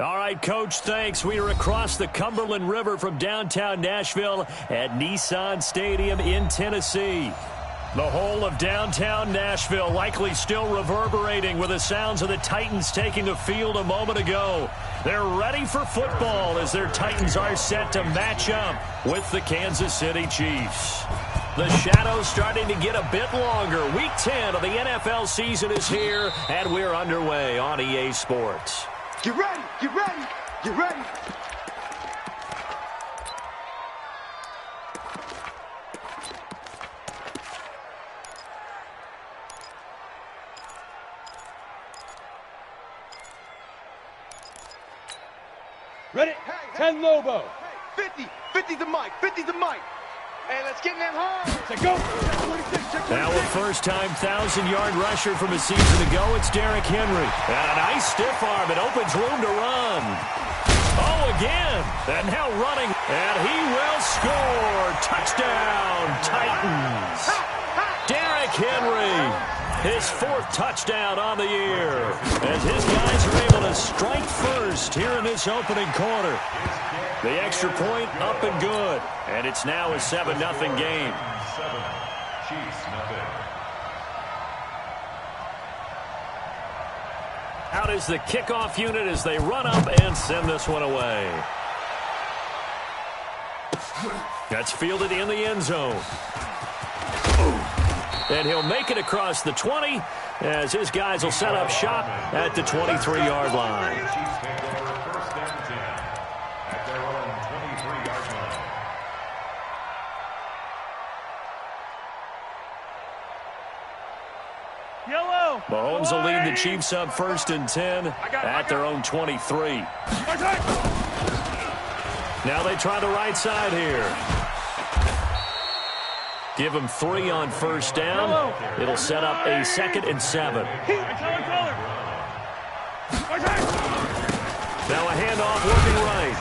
All right, Coach, thanks. We are across the Cumberland River from downtown Nashville at Nissan Stadium in Tennessee. The whole of downtown Nashville likely still reverberating with the sounds of the Titans taking the field a moment ago. They're ready for football as their Titans are set to match up with the Kansas City Chiefs. The shadow's starting to get a bit longer. Week 10 of the NFL season is here, and we're underway on EA Sports. Get ready, get ready, get ready. Ready? 10 Lobo. 50, 50 the mic, 50 the mic. Hey, let's get in that hard. Say go. Now a first-time 1,000-yard rusher from a season ago, it's Derrick Henry. And a nice stiff arm. It opens room to run. Oh, again. And now running. And he will score. Touchdown, Titans. Derrick Henry. His 4th touchdown on the year. As his guys are able to strike first here in this opening quarter. The extra point up and good. And it's now a 7-0 game. Out is the kickoff unit as they run up and send this one away. That's fielded in the end zone. And he'll make it across the 20 as his guys will set up shop at the 23-yard line. Mahomes will lead the Chiefs up 1st and 10 at their own 23. Now they try the right side here. Give him 3 on 1st down. It'll set up a 2nd and 7. Now a handoff working right.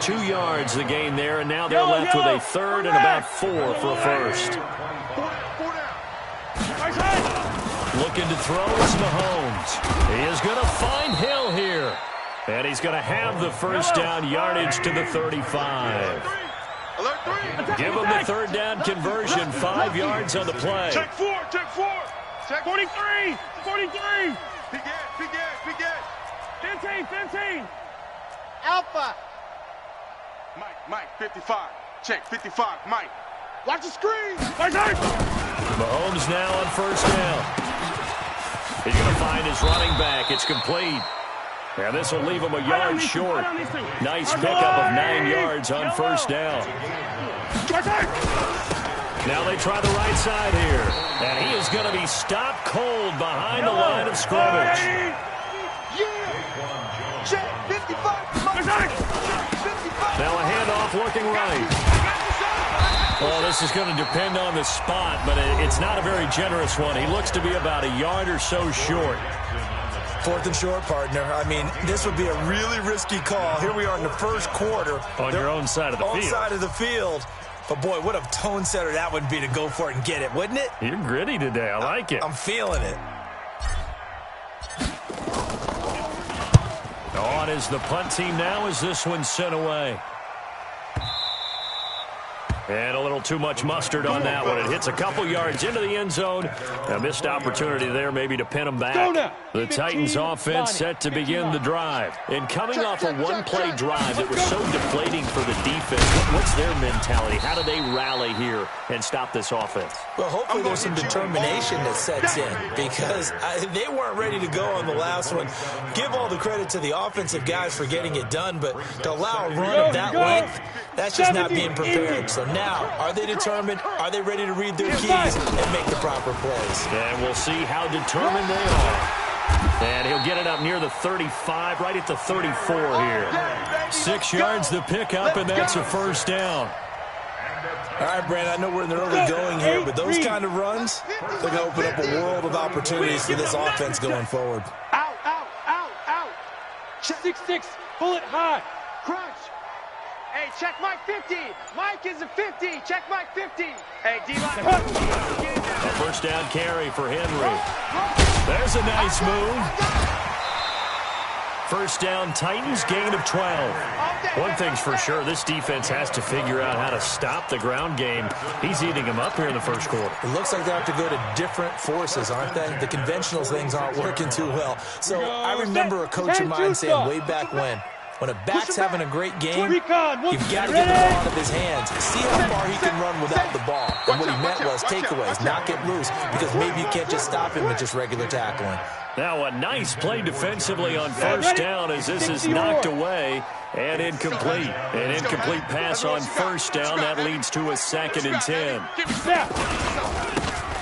2 yards the gain there, and now they're left with a 3rd and about 4 for a first. Looking to throw is Mahomes. He is going to find Hill here. And he's going to have the first down yardage to the 35. Give him the 3rd down conversion, 5 yards on the play. Check 4, check 4. Check 43, 43. Begin. 15. Alpha. Mike, 55. Check, 55, Mike. Watch the screen. Mahomes now on 1st down. He's going to find his running back. It's complete. And this will leave him a yard short. Nice pickup of 9 yards on 1st down. Now they try the right side here. And he is going to be stopped cold behind the line of scrimmage. Check, 55. Now a handoff looking right. Well, this is going to depend on the spot, but it's not a very generous one. He looks to be about a yard or so short. 4th and short, partner. I mean, this would be a really risky call. Here we are in the 1st quarter. On your own side of the field. On side of the field. But, boy, what a tone setter that would be to go for it and get it, wouldn't it? You're gritty today. I like it. I'm feeling it. On is the punt team now as this one's sent away. And a little too much mustard on that one. It hits a couple yards into the end zone. A missed opportunity there maybe to pin them back. The Titans offense set to begin the drive. And coming off a one-play drive that was so deflating for the defense, what's their mentality? How do they rally here and stop this offense? Well, hopefully there's some determination that sets in because they weren't ready to go on the last one. Give all the credit to the offensive guys for getting it done, but to allow a run of that length, that's just not being prepared. So now, are they determined? Are they ready to read their keys and make the proper plays? And we'll see how determined they are. And he'll get it up near the 35, right at the 34 here. 6 yards the pickup, and that's a 1st down. All right, Brandon, I know we're in the early going here, but those kind of runs, they're going to open up a world of opportunities for this offense going forward. Out. 6-6, bullet high. Crunch. Hey, check Mike 50. Mike is a 50. Check Mike 50. Hey, D-line. A 1st down carry for Henry. There's a nice move. First down, Titans, gain of 12. One thing's for sure, this defense has to figure out how to stop the ground game. He's eating them up here in the first quarter. It looks like they have to go to different forces, aren't they? The conventional things aren't working too well. So I remember a coach of mine saying way back when a back's having a great game, you've got to get the ball out of his hands. See how far he can run without the ball. And what he meant was takeaways, not get loose, because maybe you can't just stop him with just regular tackling. Now a nice play defensively on first down as this is knocked away and incomplete. An incomplete pass on first down. That leads to a 2nd and 10.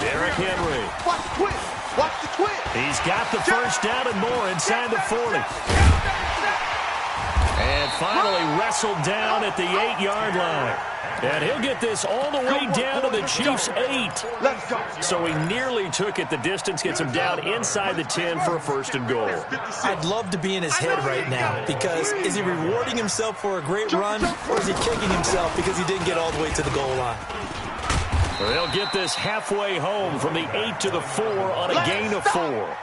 Derrick Henry. Watch the twist. Watch the twist. He's got the first down and more inside the 40. And finally wrestled down at the 8-yard line. And he'll get this all the way down to the Chiefs' 8. Let's go. So he nearly took it the distance, gets him down inside the 10 for a 1st and goal. I'd love to be in his head right now, because is he rewarding himself for a great run, or is he kicking himself because he didn't get all the way to the goal line? They'll get this halfway home from the 8 to the 4 on a gain of 4.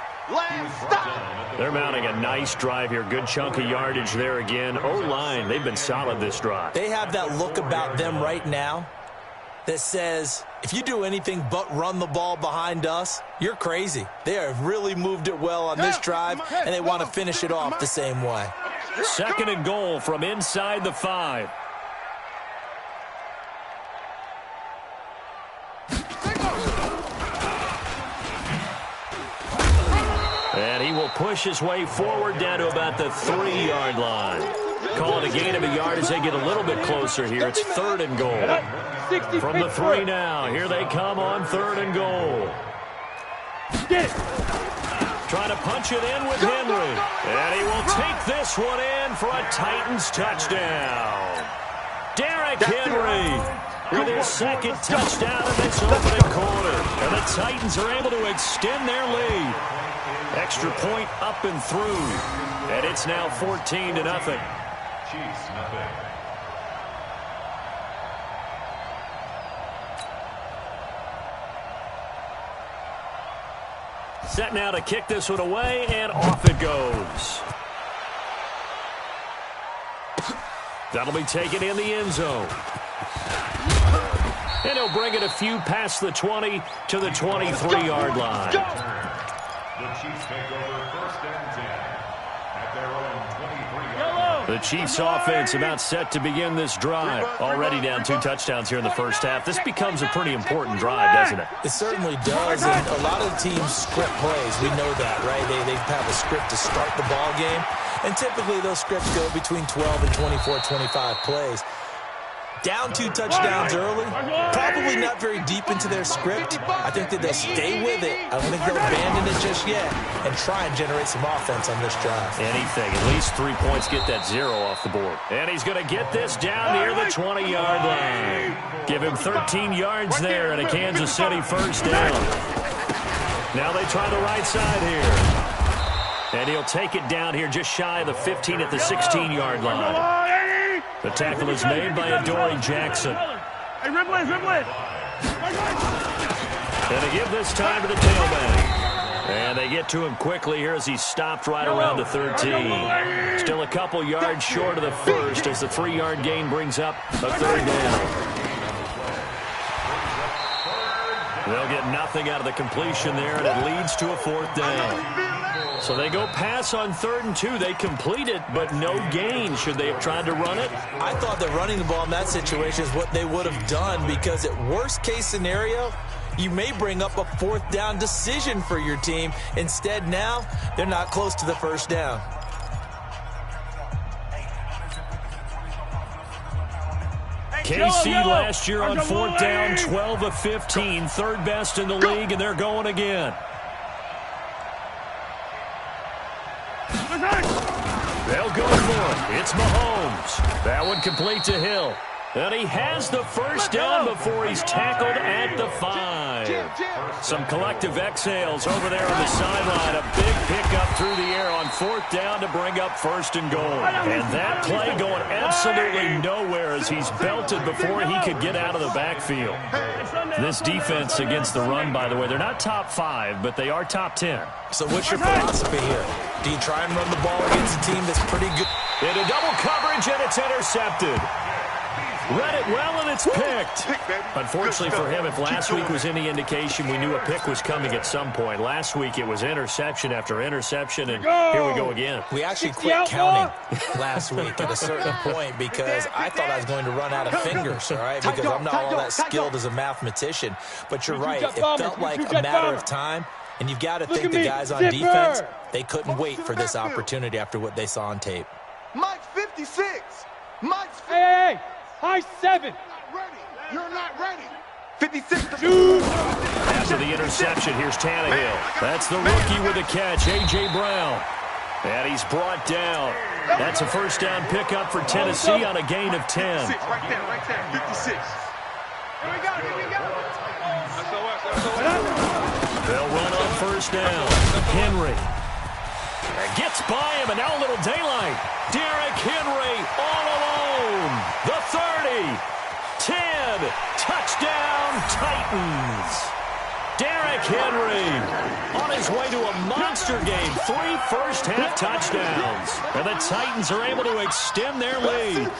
They're mounting a nice drive here. Good chunk of yardage there again. O-line, they've been solid this drive. They have that look about them right now that says, if you do anything but run the ball behind us, you're crazy. They have really moved it well on this drive, and they want to finish it off the same way. 2nd and goal from inside the 5. And he will push his way forward down to about the 3-yard line. Call it a gain of a yard as they get a little bit closer here. It's 3rd and goal. From the 3 now. Here they come on 3rd and goal. Trying to punch it in with Henry. And he will take this one in for a Titans touchdown. Derrick Henry with his 2nd touchdown in this opening quarter. And the Titans are able to extend their lead. Extra point up and through. And it's now 14-0. Chiefs, nothing. Set now to kick this one away, and off it goes. That'll be taken in the end zone. And he'll bring it a few past the 20 to the 23-yard line. The Chiefs take over 1st and 10 at their own 23-yard line. The Chiefs offense about set to begin this drive. Already down 2 touchdowns here in the first half. This becomes a pretty important drive, doesn't it? It certainly does, and a lot of the teams script plays. We know that, right? They have a script to start the ball game, and typically those scripts go between 12 and 24, 25 plays. Down 2 touchdowns early, probably not very deep into their script. I think that they'll stay with it. I don't think they'll abandon it just yet and try and generate some offense on this drive. Anything. At least 3 points, get that 0 off the board. And he's going to get this down near the 20-yard line. Give him 13 yards there and a Kansas City first down. Now they try the right side here. And he'll take it down here just shy of the 15 at the 16-yard line. The tackle is made by Adoree Jackson. Hey, dribble it. And they give this time to the tailback. And they get to him quickly here as he's stopped right around the 13. Still a couple yards short of the first as the 3-yard gain brings up a 3rd down. They'll get nothing out of the completion there, and it leads to a 4th down. So they go pass on 3rd and 2. They complete it, but no gain. Should they have tried to run it? I thought that running the ball in that situation is what they would have done, because at worst case scenario, you may bring up a 4th down decision for your team. Instead, now they're not close to the 1st down. KC last year on 4th down, 12 of 15, 3rd best in the league, and they're going again. They'll go for it. It's Mahomes. That one complete to Hill. And he has the first down before he's tackled at the 5. Some collective exhales over there on the sideline. A big pickup through the air on 4th down to bring up 1st and goal. And that play going absolutely nowhere as he's belted before he could get out of the backfield. This defense against the run, by the way, they're not top 5, but they are top 10. So what's your philosophy here? Do you try and run the ball against a team that's pretty good? Into double coverage, and it's intercepted. Read it well, and it's picked. Unfortunately for him, if last week was any indication, we knew a pick was coming at some point. Last week, it was interception after interception, and here we go again. We actually quit counting last week at a certain point because I thought I was going to run out of fingers, all right, because I'm not all that skilled as a mathematician. But you're right. It felt like a matter of time, and you've got to think the guys on defense, they couldn't wait for this opportunity after what they saw on tape. Mike's 56. Mike's 56. Hey! High 7. You're not ready. 56. After the interception, here's Tannehill. That's the rookie with the catch, A.J. Brown. And he's brought down. That's a first down pickup for Tennessee on a gain of 10. Right there, 56. Here we go. They'll run on first down. Henry. Gets by him, and now a little daylight. Derrick Henry all alone. The 30. 10. Touchdown, Titans. Derrick Henry on his way to a monster game. 3 first-half touchdowns. And the Titans are able to extend their lead.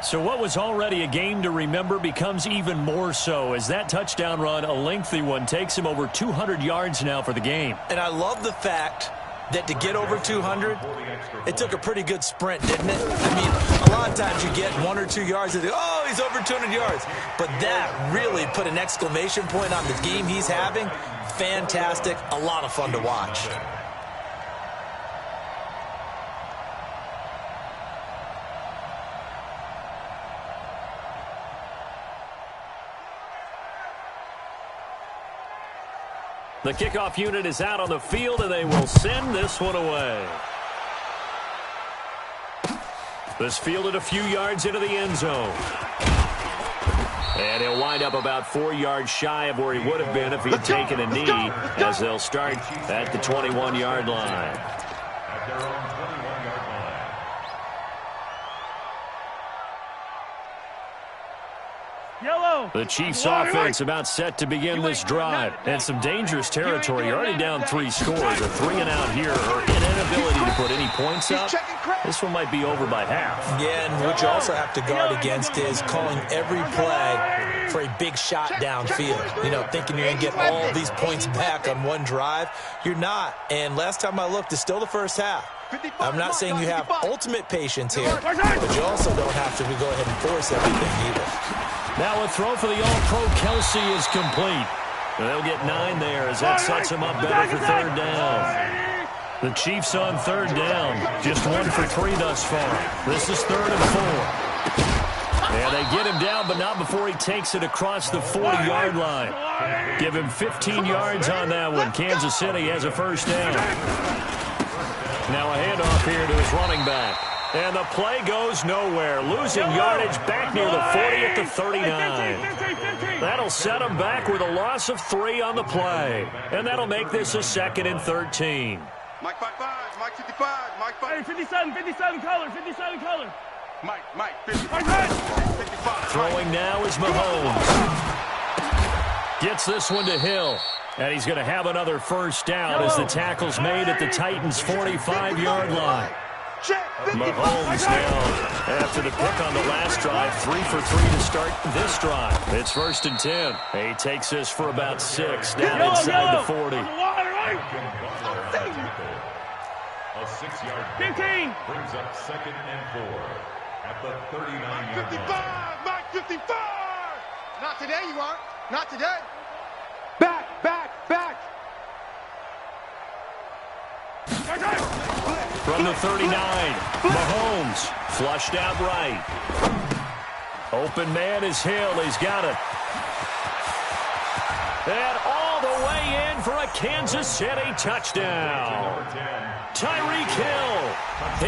So what was already a game to remember becomes even more so as that touchdown run, a lengthy one, takes him over 200 yards now for the game. And I love the fact that to get over 200, it took a pretty good sprint, didn't it? I mean, a lot of times you get 1 or 2 yards and oh, he's over 200 yards. But that really put an exclamation point on the game he's having. Fantastic. A lot of fun to watch. The kickoff unit is out on the field, and they will send this one away. This fielded a few yards into the end zone. And he'll wind up about 4 yards shy of where he would have been if he had taken a knee, as they'll start at the 21-yard line. At their own 21-yard line. Yellow. The Chiefs' offense about set to begin this drive. And some dangerous territory. You're already down 3 scores. A 3-and-out here, or an inability to put any points up. This one might be over by half. Yeah, and what you also have to guard against is calling every play for a big shot downfield. You know, thinking you're going to get all these points back on one drive. You're not. And last time I looked, it's still the first half. I'm not saying you have ultimate patience here, but you also don't have to go ahead and force everything either. Now a throw for the All-Pro Kelsey is complete. They'll get 9 there as that sets them up better for 3rd down. The Chiefs on 3rd down. Just 1 for 3 thus far. This is 3rd and 4. And they get him down, but not before he takes it across the 40-yard line. Give him 15 yards on that one. Kansas City has a first down. Now a handoff here to his running back. And the play goes nowhere. Losing yardage back near the 40 at the 39. That'll set him back with a loss of 3 on the play. And that'll make this a 2nd and 13. Mike 55, Mike 55, Mike 5. Hey, 57 color, 57 color. Mike 55. Throwing now is Mahomes. Gets this one to Hill. And he's going to have another first down as the tackle's made at the Titans' 45-yard line. Mahomes now, after the pick on the last drive, 3 for 3 to start this drive. It's 1st and 10. He takes this for about 6, down inside the 40. A 6-yard 15. brings up 2nd and 4 at the 39-yard 55, line. Mike 55. Not today, you aren't. Not today. Back. From the 39, Mahomes flushed out right. Open man is Hill. He's got it. And all the way in for a Kansas City touchdown. Tyreek Hill,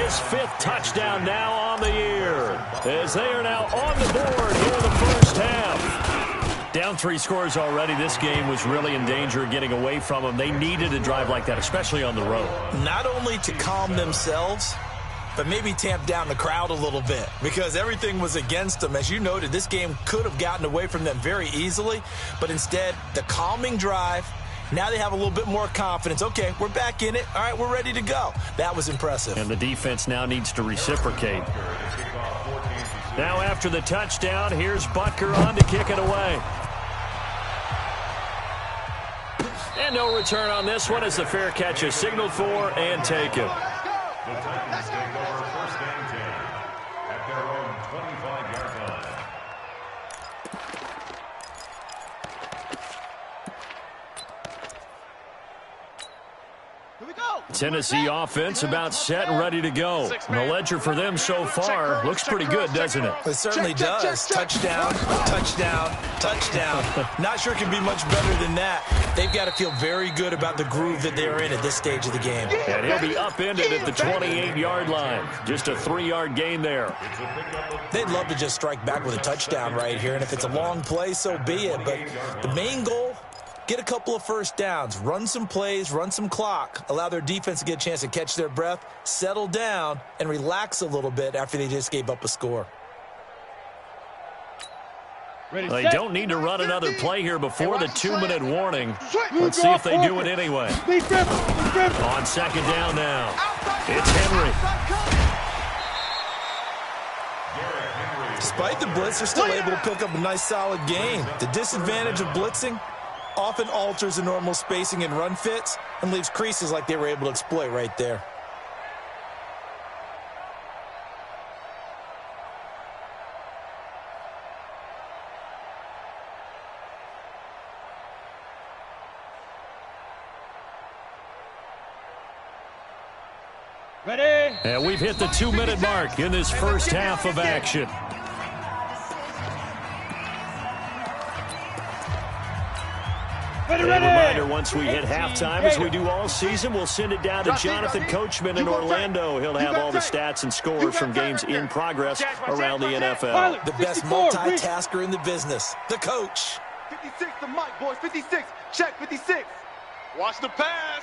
his 5th touchdown now on the year, as they are now on the board here in the first half. Down 3 scores already. This game was really in danger of getting away from them. They needed a drive like that, especially on the road. Not only to calm themselves, but maybe tamp down the crowd a little bit, because everything was against them. As you noted, this game could have gotten away from them very easily, but instead, the calming drive, now they have a little bit more confidence. Okay, we're back in it. All right, we're ready to go. That was impressive. And the defense now needs to reciprocate. Now after the touchdown, here's Butker on to kick it away. And no return on this one as the fair catch is signaled for and taken. The Titans take over 1st and 10 at their own 25-yard line. Here we go. Tennessee offense about set and ready to go. And the ledger for them so far looks pretty good, doesn't it? It certainly does. Touchdown, touchdown, touchdown. Not sure it can be much better than that. They've got to feel very good about the groove that they're in at this stage of the game. And he'll be upended at the 28-yard line. Just a 3-yard gain there. They'd love to just strike back with a touchdown right here, and if it's a long play, so be it. But the main goal, get a couple of first downs, run some plays, run some clock, allow their defense to get a chance to catch their breath, settle down, and relax a little bit after they just gave up a score. They don't need to run another play here before the 2-minute warning. Let's see if they do it anyway. On 2nd down now, it's Henry. Despite the blitz, they're still able to pick up a nice solid gain. The disadvantage of blitzing often alters the normal spacing and run fits and leaves creases like they were able to exploit right there. Ready? And we've hit the 2-minute mark in this first half of action. A reminder, once we hit halftime, as we do all season, we'll send it down to Jonathan Coachman in Orlando. He'll have all the stats and scores from games in progress around the NFL. The best multitasker in the business, the coach. 56 to Mike, boys. 56. Check 56. Watch the pass.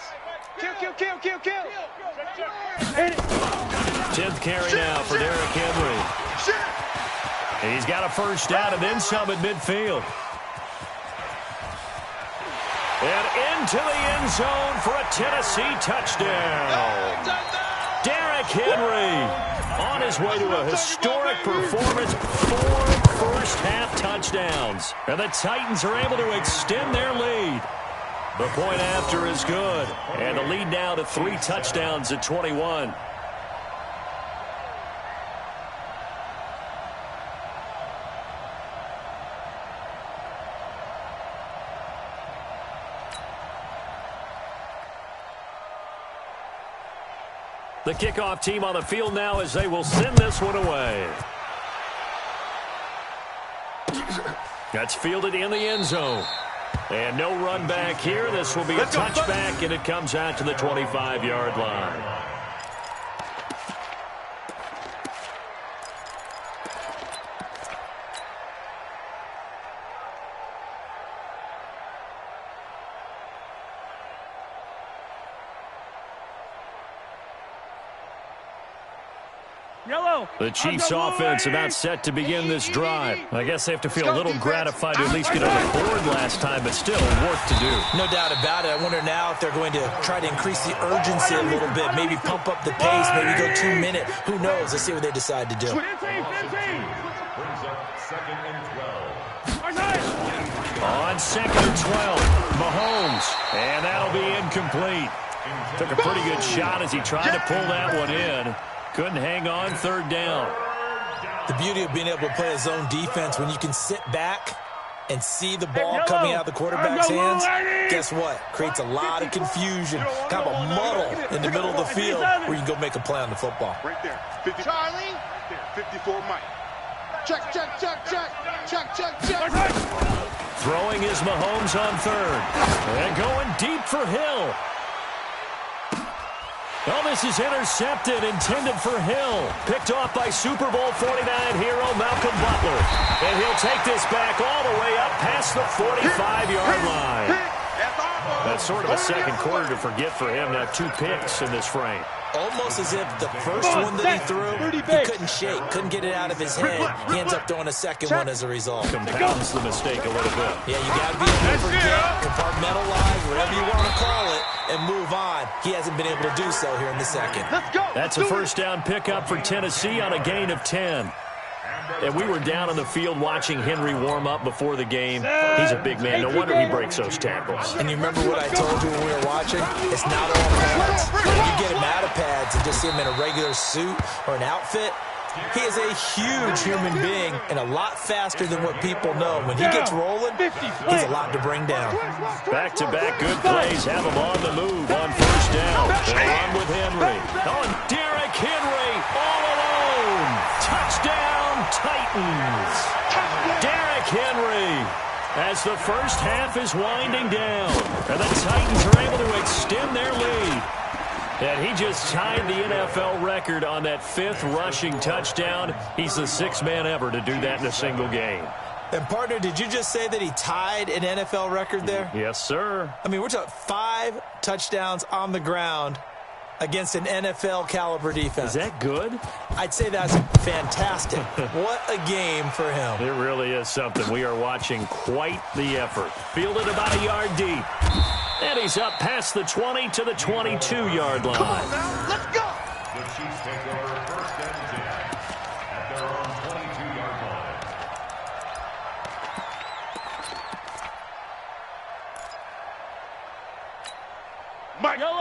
Kill, kill, kill, kill, kill. 10th carry now for Derrick Henry. He's got a first down and then some at midfield. And into the end zone for a Tennessee touchdown. Derrick Henry on his way to a historic performance, 4 first-half touchdowns. And the Titans are able to extend their lead. The point after is good. And the lead now to 3 touchdowns at 21. The kickoff team on the field now as they will send this one away. That's fielded in the end zone. And no run back here. This will be a touchback, and it comes out to the 25-yard line. The Chiefs offense about set to begin this drive. I guess they have to feel a little gratified to at least get on the board last time, but still work to do. No doubt about it. I wonder now if they're going to try to increase the urgency a little bit, maybe pump up the pace, maybe go 2-minute. Who knows? Let's see what they decide to do. Brings up 2nd and 12. On 2nd and 12, Mahomes, and that'll be incomplete. Took a pretty good shot as he tried to pull that one in. Couldn't hang on 3rd down. The beauty of being able to play a zone defense when you can sit back and see the ball coming out of the quarterback's hands, guess what? Creates a lot of confusion, kind of a muddle in the middle of the field where you can go make a play on the football. Right there. 50. Charlie. There. 54 Mike. Check, check, check, check. Check, check, check. Throwing is Mahomes on third. And going deep for Hill. Oh, this is intercepted, intended for Hill. Picked off by Super Bowl 49 hero Malcolm Butler. And he'll take this back all the way up past the 45-yard line. That's sort of a second quarter to forget for him. Now 2 picks in this frame. Almost as if the first one that he threw, he couldn't shake, couldn't get it out of his head. He ends up throwing a second one as a result. Compounds the mistake a little bit. Yeah, you got to be able to forget, compartmentalize, whatever you want to call it, and move on. He hasn't been able to do so here in the second. That's a first down pickup for Tennessee on a gain of 10. And we were down on the field watching Henry warm up before the game. He's a big man. No wonder he breaks those tackles. And you remember what I told you when we were watching? It's not all pads. When you get him out of pads and just see him in a regular suit or an outfit, he is a huge human being and a lot faster than what people know. When he gets rolling, he's a lot to bring down. Back-to-back good plays have him on the move on first down. They'll run with Henry. Oh, and Derrick Henry all alone. Touchdown, Titans. Derrick Henry as the first half is winding down. And the Titans are able to extend their lead. And he just tied the NFL record on that 5th rushing touchdown. He's the 6th man ever to do that in a single game. And, partner, did you just say that he tied an NFL record there? Yes, sir. I mean, we're talking 5 touchdowns on the ground against an NFL-caliber defense. Is that good? I'd say that's fantastic. What a game for him. It really is something. We are watching quite the effort. Fielded about a yard deep. And he's up past the 20 to the 22-yard line. Come on now, let's go. The Chiefs take over first and 10 at their own 22-yard line.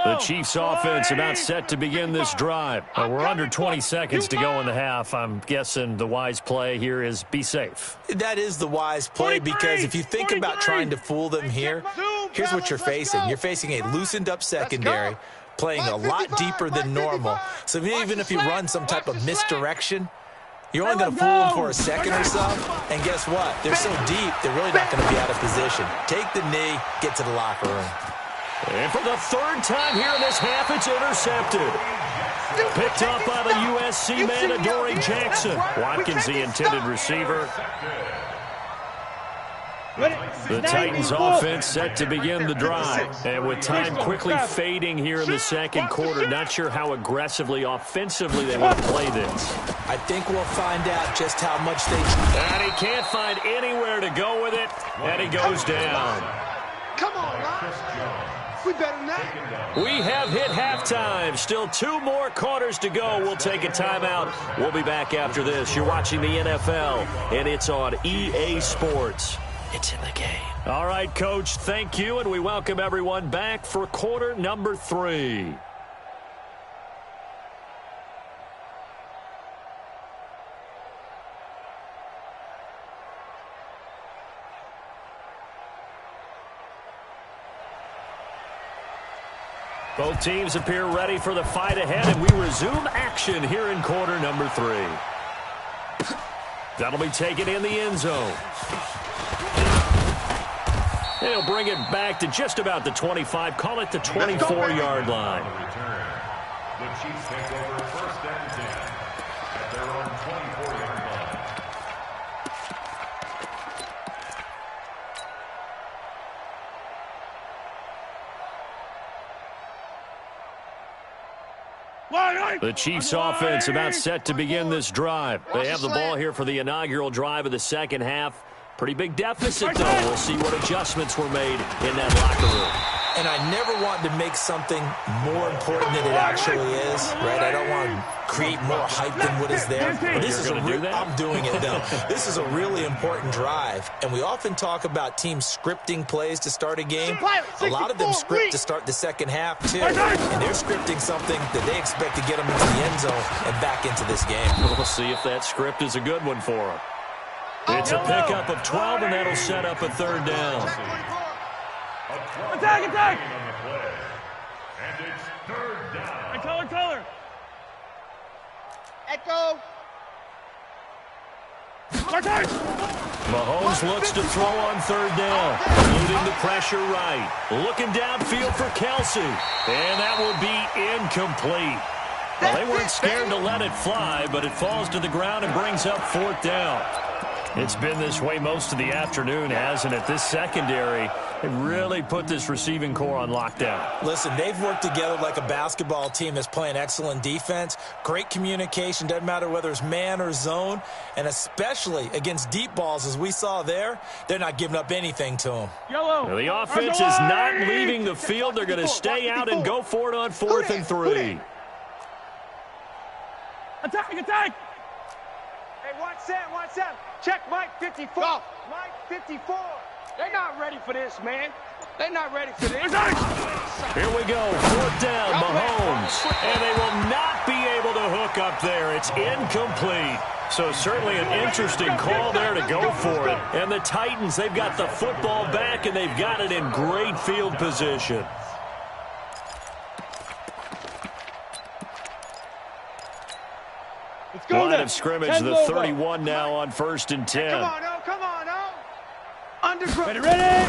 The Chiefs offense about set to begin this drive. We're under 20 seconds to go in the half. I'm guessing the wise play here is be safe. That is the wise play because if you think about trying to fool them here, here's what you're facing. You're facing a loosened up secondary, playing a lot deeper than normal. So even if you run some type of misdirection, you're only going to fool them for a second or so. And guess what? They're so deep, they're really not going to be out of position. Take the knee, get to the locker room. And for the 3rd time here in this half, it's intercepted. Picked up by the USC man, Adoree Jackson. Watkins, the intended receiver. The Titans offense set to begin the drive. And with time quickly fading here in the second quarter, not sure how aggressively, offensively they want to play this. I think we'll find out just how much they... And he can't find anywhere to go with it, and he goes down. Come on, Lodge. We better than that. We have hit halftime. Still 2 more quarters to go. We'll take a timeout. We'll be back after this. You're watching the NFL, and it's on EA Sports. It's in the game. All right, Coach, thank you, and we welcome everyone back for quarter number 3. Both teams appear ready for the fight ahead, and we resume action here in quarter number 3. That'll be taken in the end zone. He'll bring it back to just about the 25, call it the 24-yard line. The Chiefs take over first and 10 at their own 24-yard line. The Chiefs offense about set to begin this drive. They have the ball here for the inaugural drive of the second half. Pretty big deficit, though. We'll see what adjustments were made in that locker room. And I never want to make something more important than it actually is, right? I don't want to create more hype than what is there. But this is I'm doing it, though. This is a really important drive. And we often talk about teams scripting plays to start a game. A lot of them script to start the second half, too. And they're scripting something that they expect to get them into the end zone and back into this game. We'll see if that script is a good one for them. It's a pickup of 12, and that'll set up a 3rd down. Attack, attack! And it's 3rd down. And color. Echo. Mahomes looks to throw on third down. Eluding the pressure right. Looking downfield for Kelsey. And that will be incomplete. Well, they weren't scared to let it fly, but it falls to the ground and brings up fourth down. It's been this way most of the afternoon, hasn't it? This secondary, they really put this receiving core on lockdown. Listen, they've worked together like a basketball team that's playing excellent defense. Great communication, doesn't matter whether it's man or zone. And especially against deep balls, as we saw there, they're not giving up anything to them. Now, the offense is not leaving the field. They're going to stay out and go for it on 4th and 3. Attack, attack! Hey, watch that. Check Mike 54. Go. Mike 54. They're not ready for this, man. They're not ready for this. Here we go. 4th down, Mahomes. And they will not be able to hook up there. It's incomplete. So certainly an interesting call there to go for it. And the Titans, they've got the football back, and they've got it in great field position. Line of scrimmage, the 31 now on 1st and 10. Come on, Underground. Ready.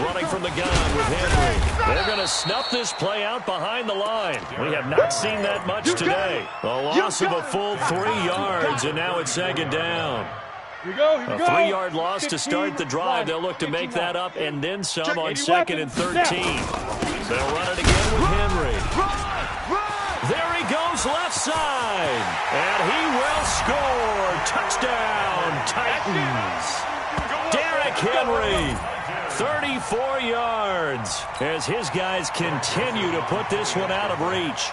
Running from the gun with Henry. They're going to snuff this play out behind the line. We have not seen that much today. A loss of a full 3 yards, and now it's 2nd down. Here we go. A 3-yard loss to start the drive. They'll look to make that up and then some on 2nd and 13. They'll run it again with Henry. There he goes left side. And he will score. Touchdown, Titans. Derrick Henry, 34 yards, as his guys continue to put this one out of reach.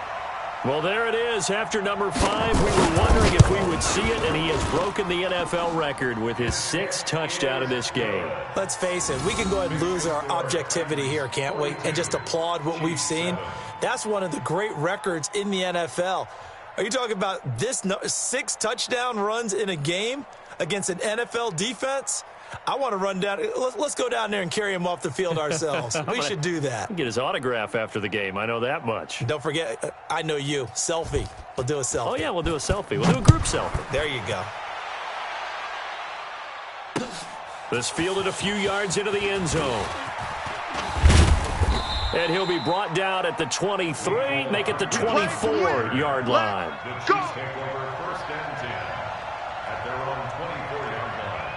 Well, there it is. After number 5, we were wondering if we would see it, and he has broken the NFL record with his 6th touchdown in this game. Let's face it, we can go ahead and lose our objectivity here, can't we? And just applaud what we've seen. That's one of the great records in the NFL. Are you talking about this 6 touchdown runs in a game against an NFL defense? I want to run down. Let's go down there and carry him off the field ourselves. We should do that. Get his autograph after the game. I know that much. Don't forget, I know you. Selfie. We'll do a selfie. Oh, yeah, we'll do a selfie. We'll do a group selfie. There you go. This fielded a few yards into the end zone. And he'll be brought down at the 23, make it the 24-yard line. The Chiefs take over 1st and 10 at their own 24-yard line.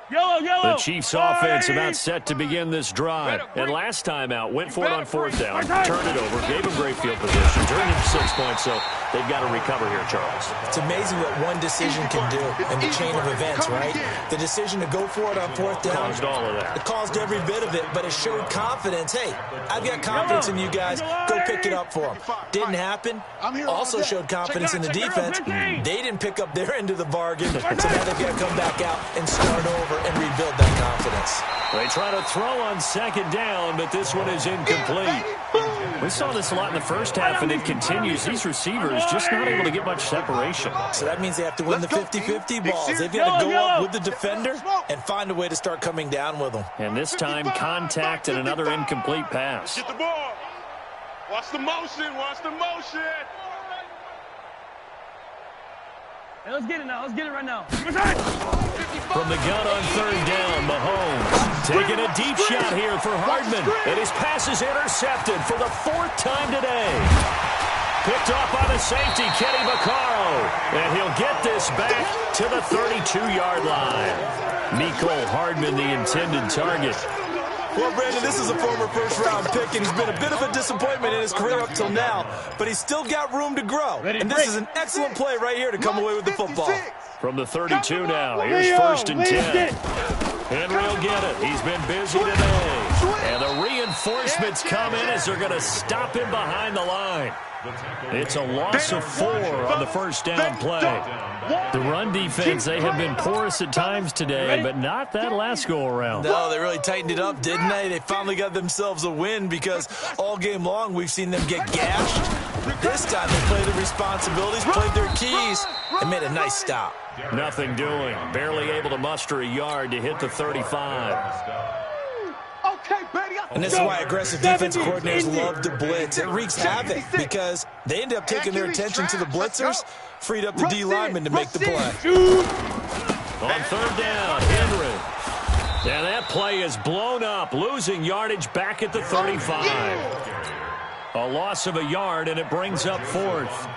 Yellow. The Chiefs offense about set to begin this drive. And last time out, went for it on 4th down, turned it over, gave them great field position, turned it to 6 points, so they've got to recover here, Charles. It's amazing what one decision can do in the chain of events, right? The decision to go for it on 4th down. Caused all of that. It caused every bit of it, but it showed confidence. Hey, I've got confidence in you guys. Go pick it up for them. Didn't happen. Also showed confidence in the defense. They didn't pick up their end of the bargain, so now they've got to come back out and start over and rebuild that confidence. They try to throw on 2nd down, but this one is incomplete. We saw this a lot in the first half, and it continues. These receivers just not able to get much separation. So that means they have to win the 50-50 balls. They've got to go up with the defender and find a way to start coming down with them. And this time, contact and another incomplete pass. Get the ball. Watch the motion. Hey, let's get it now. Let's get it right now. From the gun on 3rd down, Mahomes taking a deep shot here for Hardman. And his pass is intercepted for the 4th time today. Picked off by the safety, Kenny Vaccaro. And he'll get this back to the 32-yard line. Mecole Hardman, the intended target. Well, Brandon, this is a former first-round pick, and he's been a bit of a disappointment in his career up till now, but he's still got room to grow. And this is an excellent play right here to come away with the football. From the 32 now, here's 1st and 10. Henry will get it. He's been busy today. And a reinforcements come in as they're going to stop him behind the line. It's a loss of 4 on the first down play. The run defense, they have been porous at times today, but not that last go-around. No, they really tightened it up, didn't they? They finally got themselves a win because all game long we've seen them get gashed. This time they played their responsibilities, played their keys, and made a nice stop. Nothing doing. Barely able to muster a yard to hit the 35. And this is why aggressive defensive coordinators love to blitz. It wreaks havoc because they end up taking their attention to the blitzers, freed up the D lineman to make the play. On third down, Henry. And that play is blown up, losing yardage back at the 35. A loss of a yard, and it brings up 4th.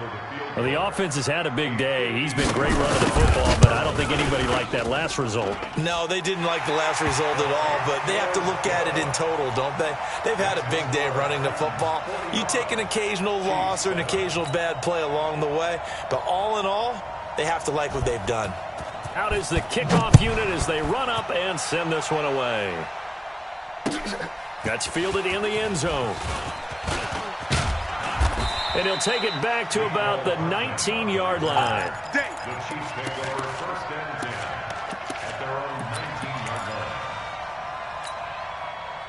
Well, the offense has had a big day. He's been great running the football, but I don't think anybody liked that last result. No, they didn't like the last result at all, but they have to look at it in total, don't they? They've had a big day running the football. You take an occasional loss or an occasional bad play along the way, but all in all, they have to like what they've done. Out is the kickoff unit as they run up and send this one away. That's fielded in the end zone. And he'll take it back to about the 19-yard line. The Chiefs take over first and 10 at their own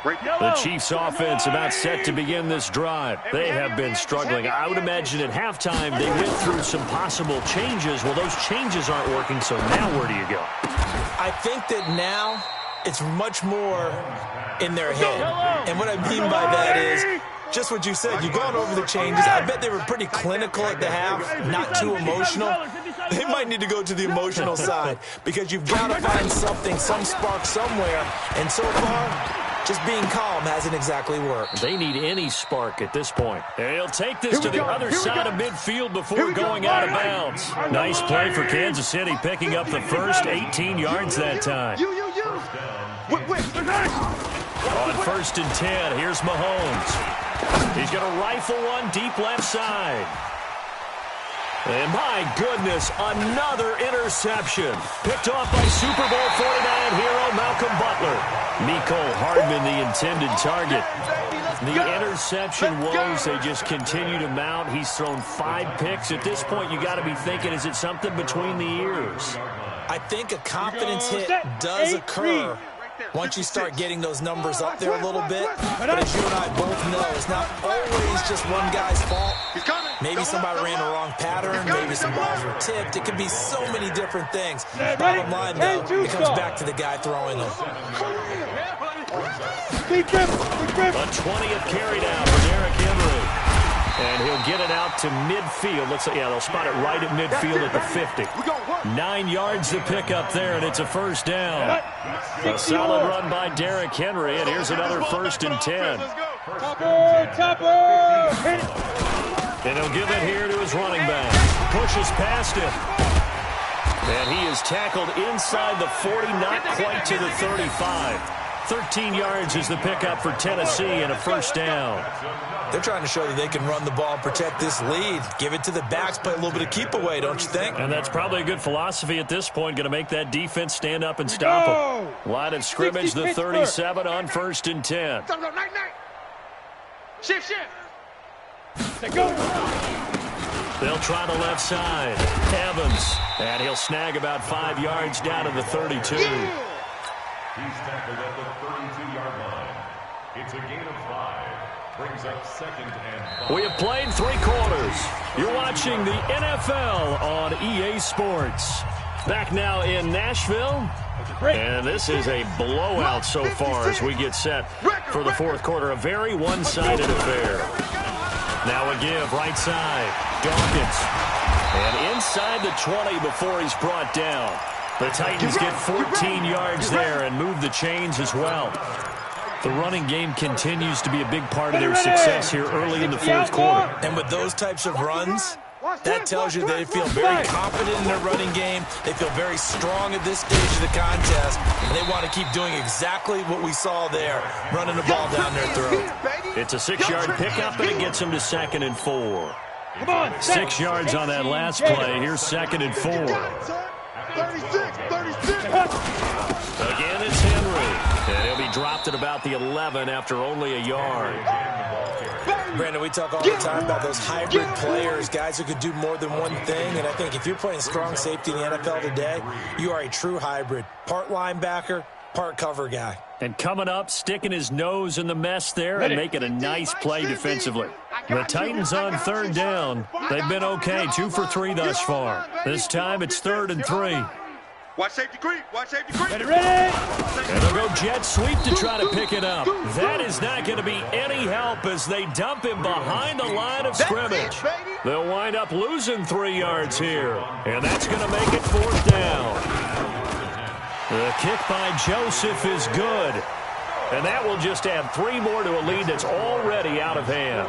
19-yard line. The Chiefs offense about set to begin this drive. They have been struggling. I would imagine at halftime they went through some possible changes. Well, those changes aren't working, so now where do you go? I think that now it's much more in their head. And what I mean by that is just what you said. You've gone over the changes. I bet they were pretty clinical at the half, not too emotional. They might need to go to the emotional side because you've got to find something, some spark somewhere. And so far, just being calm hasn't exactly worked. They need any spark at this point. And he'll take this to the other side of midfield before going out of bounds. Nice play for Kansas City, picking up the first 18 yards that time. On first and 10, here's Mahomes. He's going to rifle one deep left side. And my goodness, another interception. Picked off by Super Bowl 49 hero Malcolm Butler. Mecole Hardman, the intended target. The interception woes, they just continue to mount. He's thrown 5 picks. At this point, you got to be thinking, is it something between the ears? I think a confidence hit does occur once you start getting those numbers up there a little bit. But as you and I both know, it's not always just one guy's fault. Maybe somebody ran the wrong pattern. Maybe some balls were tipped. It could be so many different things. Bottom line, though, it comes back to the guy throwing them. A 20th carry down for Derrick Henry. And he'll get it out to midfield. Looks like, yeah, they'll spot it right at midfield at the 50. 9 yards to pick up there, and it's a first down. A solid run by Derrick Henry, and here's another first and 10. And he'll give it here to his running back. Pushes past him. And he is tackled inside the 40, not quite to the 35. 13 yards is the pickup for Tennessee and a first down. They're trying to show that they can run the ball and protect this lead. Give it to the backs, play a little bit of keep away, don't you think? And that's probably a good philosophy at this point. Going to make that defense stand up and stop them. Line of scrimmage, the 37 on first and 10. Shift. They'll try the left side. Evans. And he'll snag about 5 yards down to the 32. He's tackled at the 32-yard line. It's a gain of 5. Brings up second and 5. We have played 3 quarters. You're watching the NFL on EA Sports. Back now in Nashville. And this is a blowout so far as we get set for the fourth quarter. A very one-sided affair. Now a give, right side. Dawkins. And inside the 20 before he's brought down. The Titans get 14 yards there and move the chains as well. The running game continues to be a big part of their success here early in the fourth quarter. And with those types of runs, that tells you they feel very confident in their running game. They feel very strong at this stage of the contest. And they want to keep doing exactly what we saw there, running the ball down their throat. It's a 6-yard pickup, and it gets them to 2nd and 4. 6 yards on that last play. Here's 2nd and 4. 36. Again, it's Henry. And he'll be dropped at about the 11 after only a yard. Brandon, we talk all the time about those hybrid players, guys who could do more than one thing. And I think if you're playing strong safety in the NFL today, you are a true hybrid. Part linebacker, part cover guy. And coming up, sticking his nose in the mess there and making a nice play defensively. The Titans on third down. They've been okay, 2 for 3 thus far. This time it's 3rd and 3. Watch safety creep. Watch safety creep. Ready. And they'll go jet sweep to try to pick it up. That is not going to be any help as they dump him behind the line of scrimmage. They'll wind up losing 3 yards here. And that's going to make it 4th down. The kick by Joseph is good. And that will just add 3 more to a lead that's already out of hand.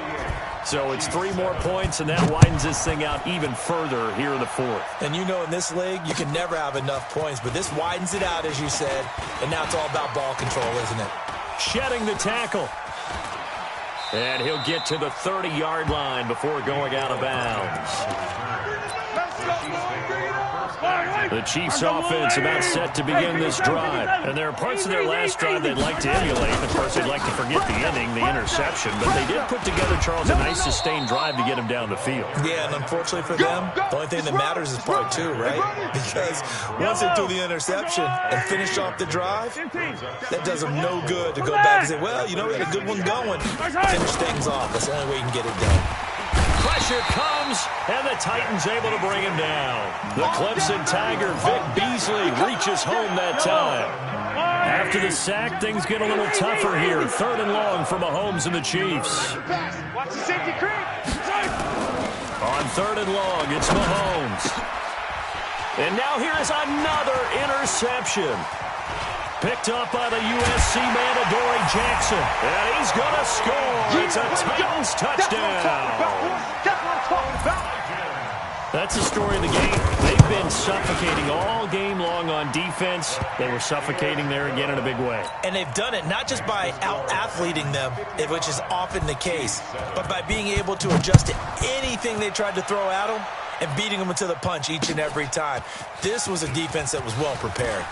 So it's 3 more points, and that widens this thing out even further here in the 4th. And you know in this league, you can never have enough points, but this widens it out, as you said, and now it's all about ball control, isn't it? Shedding the tackle. And he'll get to the 30-yard line before going out of bounds. The Chiefs offense about set to begin this drive. And there are parts of their last drive they'd like to emulate. Of course, they'd like to forget the ending, the interception. But they did put together, Charles, a nice sustained drive to get him down the field. Yeah, and unfortunately for them, the only thing that matters is part 2, right? Because once they threw the interception and finished off the drive, that does them no good to go back and say, well, you know, we had a good one going. Finish things off. That's the only way you can get it done. Pressure comes, and the Titans able to bring him down. The Clemson Tiger, Vic Beasley, reaches home that time. After the sack, things get a little tougher here. 3rd and long for Mahomes and the Chiefs. Watch the safety creep. On 3rd and long, it's Mahomes. And now here is another interception. Picked up by the USC man, Adoree Jackson. And he's going to score. It's a Titans touchdown. That's the story of the game. They've been suffocating all game long on defense. They were suffocating there again in a big way. And they've done it not just by out-athleting them, which is often the case, but by being able to adjust to anything they tried to throw at them and beating them to the punch each and every time. This was a defense that was well prepared.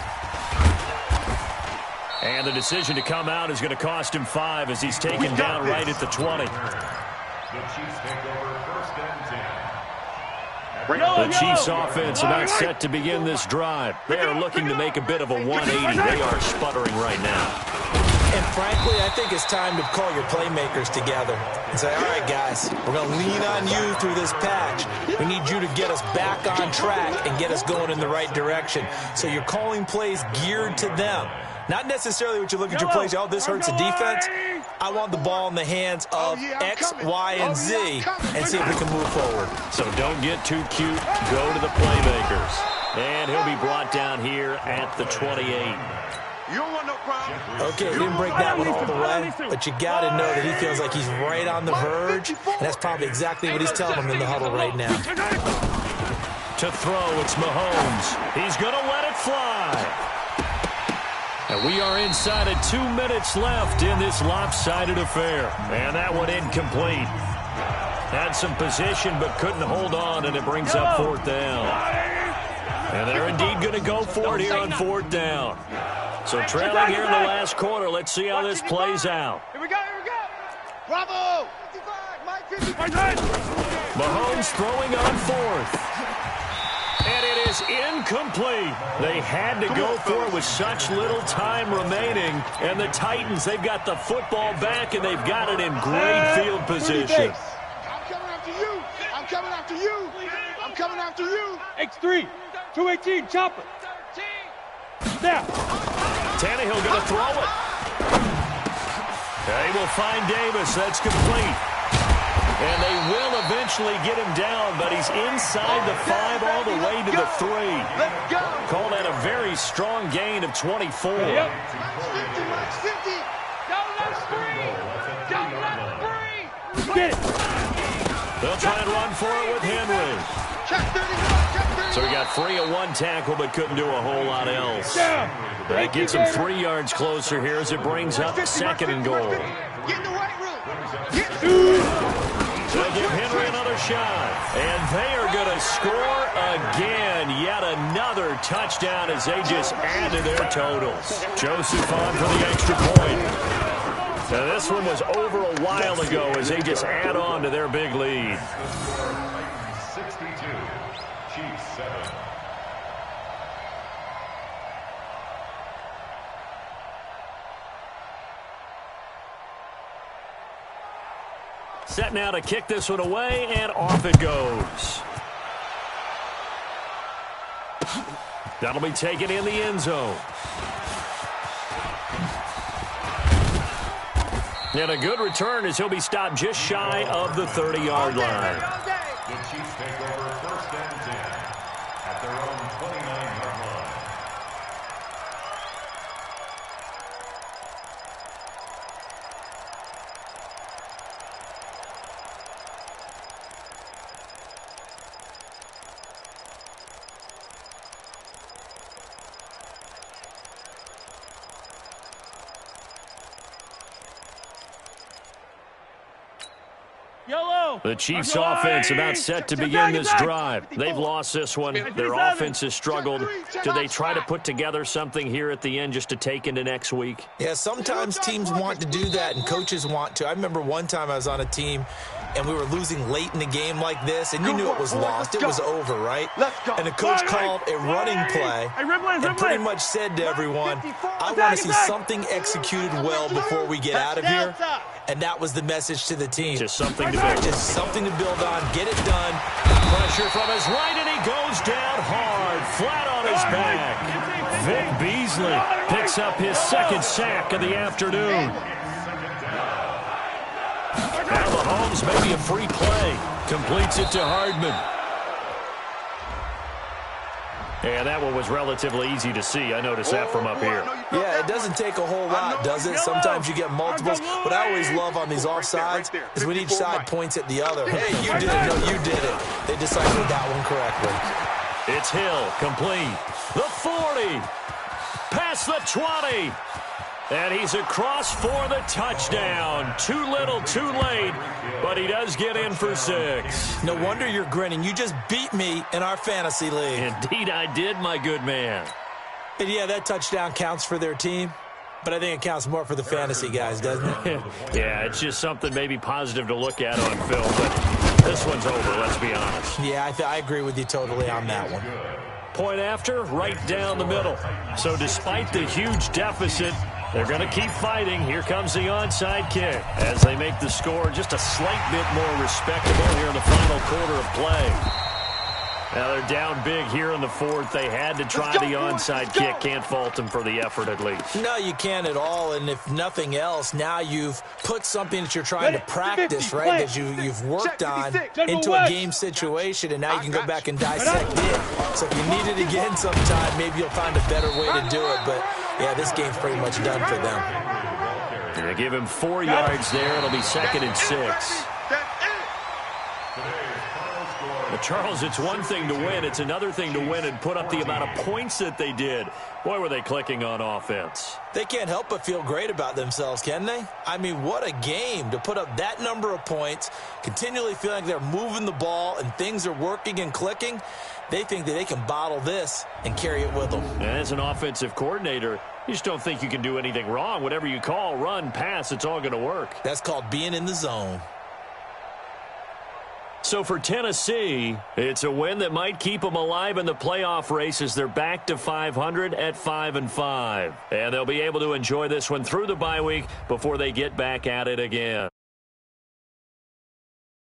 And the decision to come out is going to cost him 5 as he's taken down right at the 20. The Chiefs take over 1st and 10. The Chiefs offense about set to begin this drive. They are looking to make a bit of a 180. They are sputtering right now. And frankly, I think it's time to call your playmakers together and say, all right, guys, we're going to lean on you through this patch. We need you to get us back on track and get us going in the right direction. So you're calling plays geared to them. Not necessarily what you look at your plays, oh, this hurts the defense. I want the ball in the hands of X, Y, and Z and see if we can move forward. So don't get too cute. Go to the playmakers. And he'll be brought down here at the 28. You don't want no problem. Okay, he didn't break that one all the way, but you got to know that he feels like he's right on the verge, and that's probably exactly what he's telling him in the huddle right now. To throw, it's Mahomes. He's going to let it fly. And we are inside of 2 minutes left in this lopsided affair. And that one incomplete. Had some position but couldn't hold on, and it brings up 4th down. And they're indeed going to go for it here on 4th down. So trailing here in the last quarter. Let's see how this plays out. Here we go. Bravo. 55, Mike 55. Mahomes throwing on 4th. And it is incomplete. They had to go for it with such little time remaining. And the Titans, they've got the football back, and they've got it in great field position. I'm coming after you. I'm coming after you. I'm coming after you. X3, 218, chopper. 13. Now. Tannehill going to throw it. They will find Davis. That's complete. And they will eventually get him down, but he's inside the 5 all the way to the 3. Let's go. Call that a very strong gain of 24. Yep. Max 50. Don't let us free. Don't let us free. Get it. They'll try and run for it with Henry. Check 31. So he got free of 1 tackle, but couldn't do a whole lot else. That gets him 3 yards closer here as it brings up 2nd and goal. Get in the right room. They'll give Henry another shot. And they are going to score again. Yet another touchdown as they just add to their totals. Joseph on for the extra point. Now this one was over a while ago as they just add on to their big lead. 62, Chiefs 7. Set now to kick this one away, and off it goes. That'll be taken in the end zone. And a good return as he'll be stopped just shy of the 30-yard line. The Chiefs take over first and 10 at their own 29-yard line. The Chiefs' offense about set to begin this drive. They've lost this one. Their offense has struggled. Do they try to put together something here at the end just to take into next week? Yeah, sometimes teams want to do that and coaches want to. I remember one time I was on a team and we were losing late in the game like this, and you knew it was lost. It was over, right? And the coach called a running play and pretty much said to everyone, I want to see something executed well before we get out of here. And that was the message to the team. Just something to build. Just something to build on. Get it done. Pressure from his right, and he goes down hard, flat on his back. Vic Beasley picks up his second sack of the afternoon. Now Mahomes, maybe a free play. Completes it to Hardman. And that one was relatively easy to see. I noticed that from up here. Yeah, it doesn't take a whole lot, does it? Sometimes you get multiples. What I always love on these offsides is when each side points at the other. Hey, you did it. No, you did it. They deciphered that one correctly. It's Hill, complete. The 40. Past the 20. And he's across for the touchdown. Too little, too late, but he does get in for 6. No wonder you're grinning. You just beat me in our fantasy league. Indeed I did, my good man. And yeah, that touchdown counts for their team, but I think it counts more for the fantasy guys, doesn't it? Yeah, it's just something maybe positive to look at on film, but this one's over, let's be honest. Yeah, I agree with you totally on that one. Point after, right down the middle. So despite the huge deficit, they're going to keep fighting. Here comes the onside kick as they make the score just a slight bit more respectable here in the final quarter of play. Now they're down big here in the fourth. They had to try the onside kick. Can't fault them for the effort at least. No, you can't at all. And if nothing else, now you've put something that you're trying to practice, right, that you've worked on into a game situation, and now you can go back and dissect it. So if you need it again sometime, maybe you'll find a better way to do it. But, yeah, this game's pretty much done for them. They give him 4 yards there. It'll be 2nd and 6. But Charles, it's one thing to win. It's another thing to win and put up the amount of points that they did. Boy, were they clicking on offense. They can't help but feel great about themselves, can they? I mean, what a game to put up that number of points, continually feeling like they're moving the ball and things are working and clicking. They think that they can bottle this and carry it with them. And as an offensive coordinator, you just don't think you can do anything wrong. Whatever you call, run, pass, it's all going to work. That's called being in the zone. So for Tennessee, it's a win that might keep them alive in the playoff race as they're back to 500 at 5-5. And they'll be able to enjoy this one through the bye week before they get back at it again.